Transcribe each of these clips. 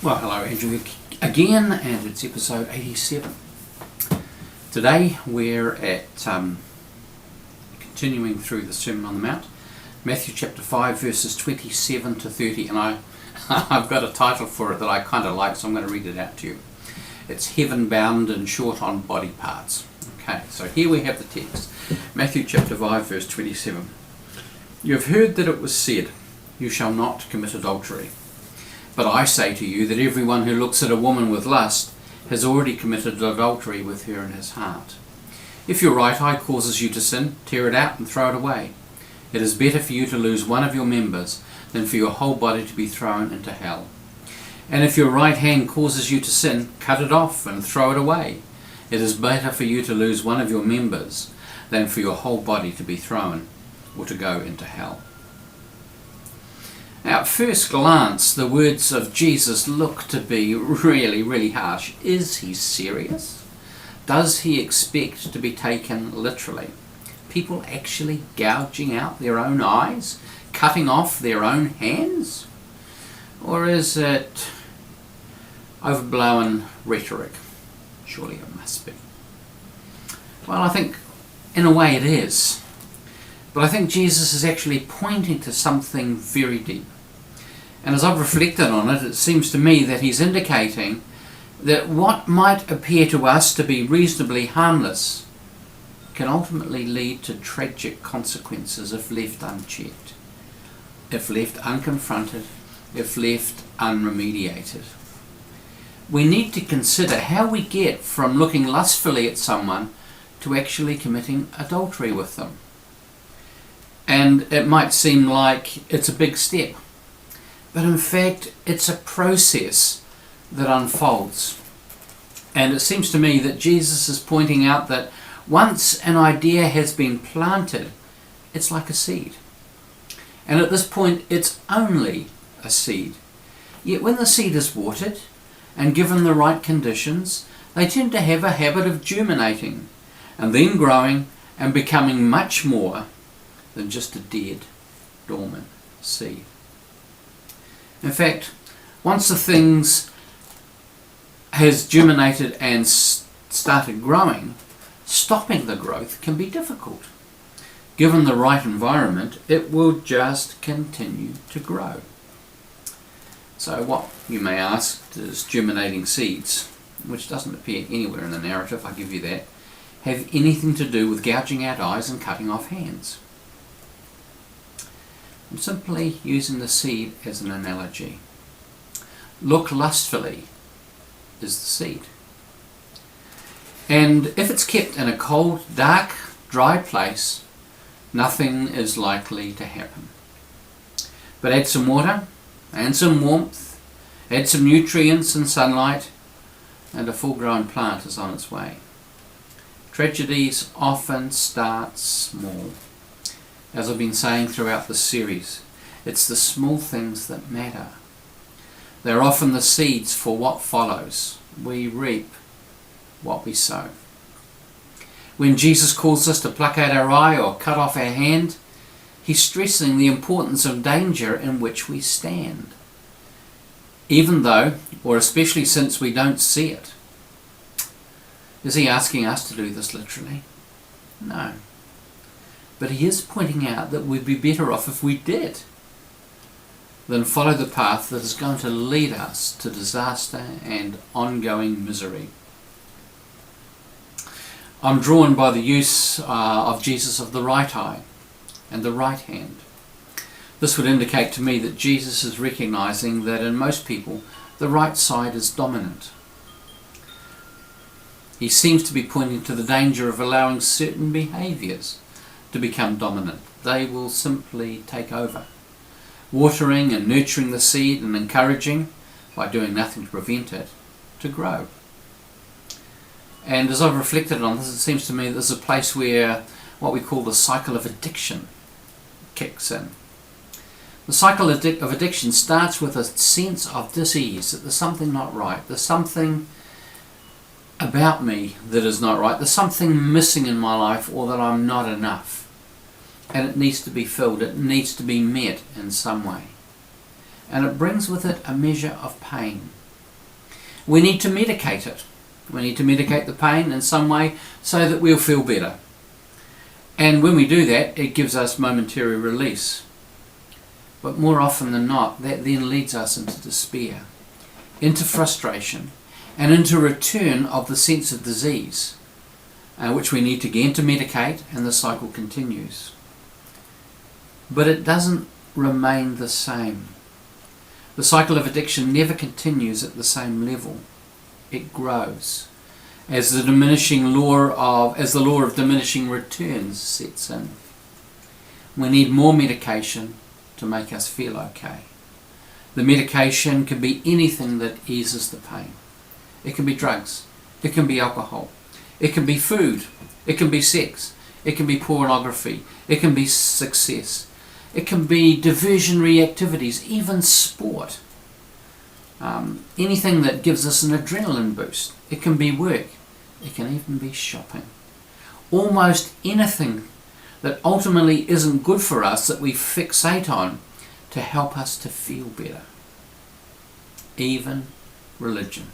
Well, hello, Andrew again, and it's episode 87. Today we're at continuing through the Sermon on the Mount, Matthew chapter 5, verses 27 to 30, and I've got a title for it that I kind of like, so I'm going to read it out to you. It's Heaven Bound and Short on Body Parts. Okay, so here we have the text, Matthew chapter 5, verse 27. You have heard that it was said, you shall not commit adultery. But I say to you that everyone who looks at a woman with lust has already committed adultery with her in his heart. If your right eye causes you to sin, tear it out and throw it away. It is better for you to lose one of your members than for your whole body to be thrown into hell. And if your right hand causes you to sin, cut it off and throw it away. It is better for you to lose one of your members than for your whole body to be thrown or to go into hell. Now, at first glance, the words of Jesus look to be really harsh. Is he serious? Does he expect to be taken literally? People actually gouging out their own eyes? Cutting off their own hands? Or is it overblown rhetoric? Surely it must be. Well, I think in a way it is. But I think Jesus is actually pointing to something very deep. And as I've reflected on it, it seems to me that he's indicating that what might appear to us to be reasonably harmless can ultimately lead to tragic consequences if left unchecked, if left unconfronted, if left unremediated. We need to consider how we get from looking lustfully at someone to actually committing adultery with them. And it might seem like it's a big step, but in fact it's a process that unfolds. And it seems to me that Jesus is pointing out that once an idea has been planted, it's like a seed. And at this point it's only a seed. Yet when the seed is watered and given the right conditions, they tend to have a habit of germinating and then growing and becoming much more than just a dead, dormant seed. In fact, once the things has germinated and started growing, stopping the growth can be difficult. Given the right environment, it will just continue to grow. So what, you may ask, does germinating seeds, which doesn't appear anywhere in the narrative, I give you that, have anything to do with gouging out eyes and cutting off hands? I'm simply using the seed as an analogy. Look lustfully is the seed. And if it's kept in a cold, dark, dry place, nothing is likely to happen. But add some water and some warmth, add some nutrients and sunlight, and a full-grown plant is on its way. Tragedies often start small. As I've been saying throughout this series, it's the small things that matter. They're often the seeds for what follows. We reap what we sow. When Jesus calls us to pluck out our eye or cut off our hand, he's stressing the importance of danger in which we stand. Even though, or especially since we don't see it. Is he asking us to do this literally? No. But he is pointing out that we'd be better off if we did than follow the path that is going to lead us to disaster and ongoing misery. I'm drawn by the use of Jesus of the right eye and the right hand. This would indicate to me that Jesus is recognizing that in most people the right side is dominant. He seems to be pointing to the danger of allowing certain behaviors to become dominant. They will simply take over, watering and nurturing the seed and encouraging, by doing nothing to prevent it, to grow. And as I've reflected on this, it seems to me that there's a place where what we call the cycle of addiction kicks in. The cycle of addiction starts with a sense of dis-ease, that there's something not right, there's something about me that is not right, there's something missing in my life, or that I'm not enough. And it needs to be filled, it needs to be met in some way. And it brings with it a measure of pain, we need to medicate it. We need to medicate the pain in some way so that we'll feel better. And when we do that, it gives us momentary release. But more often than not, that then leads us into despair, into frustration, and into return of the sense of disease, which we need again to medicate, and the cycle continues. But it doesn't remain the same. The cycle of addiction never continues at the same level. It grows as the law of diminishing returns sets in. We need more medication to make us feel okay. The medication can be anything that eases the pain. It can be drugs, it can be alcohol, it can be food, it can be sex, it can be pornography, it can be success, it can be diversionary activities, even sport. Anything that gives us an adrenaline boost. It can be work, it can even be shopping. Almost anything that ultimately isn't good for us that we fixate on to help us to feel better. Even religion.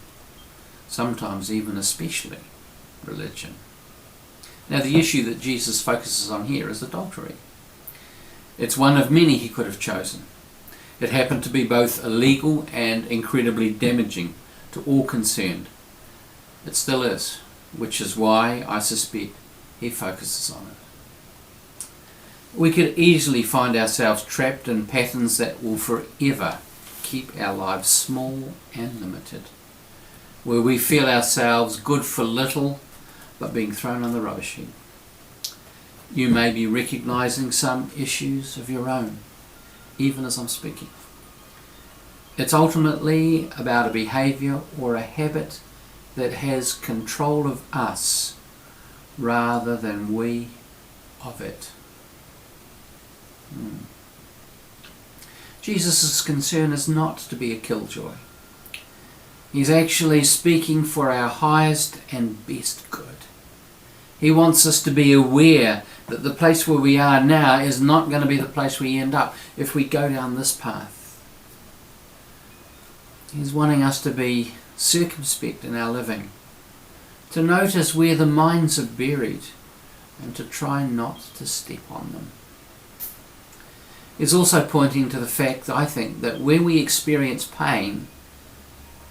Sometimes even especially religion. Now the issue that Jesus focuses on here is adultery. It's one of many he could have chosen. It happened to be both illegal and incredibly damaging to all concerned. It still is, which is why I suspect he focuses on it. We could easily find ourselves trapped in patterns that will forever keep our lives small and limited, where we feel ourselves good for little but being thrown on the rubbish heap. You may be recognizing some issues of your own, even as I'm speaking. It's ultimately about a behavior or a habit that has control of us rather than we of it. Jesus' concern is not to be a killjoy. He's actually speaking for our highest and best good. He wants us to be aware that the place where we are now is not going to be the place we end up if we go down this path. He's wanting us to be circumspect in our living, to notice where the minds are buried and to try not to step on them. He's also pointing to the fact, I think, that when we experience pain,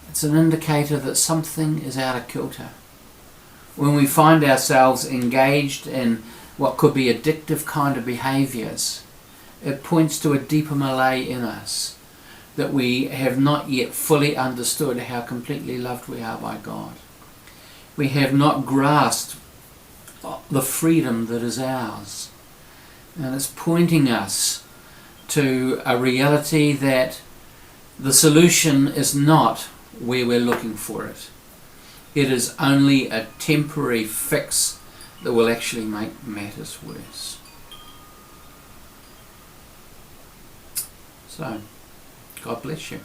it's an indicator that something is out of kilter. When we find ourselves engaged in what could be addictive kind of behaviours, it points to a deeper malay in us, that we have not yet fully understood how completely loved we are by God. We have not grasped the freedom that is ours. And it's pointing us to a reality that the solution is not where we're looking for it. It is only a temporary fix that will actually make matters worse. So, God bless you.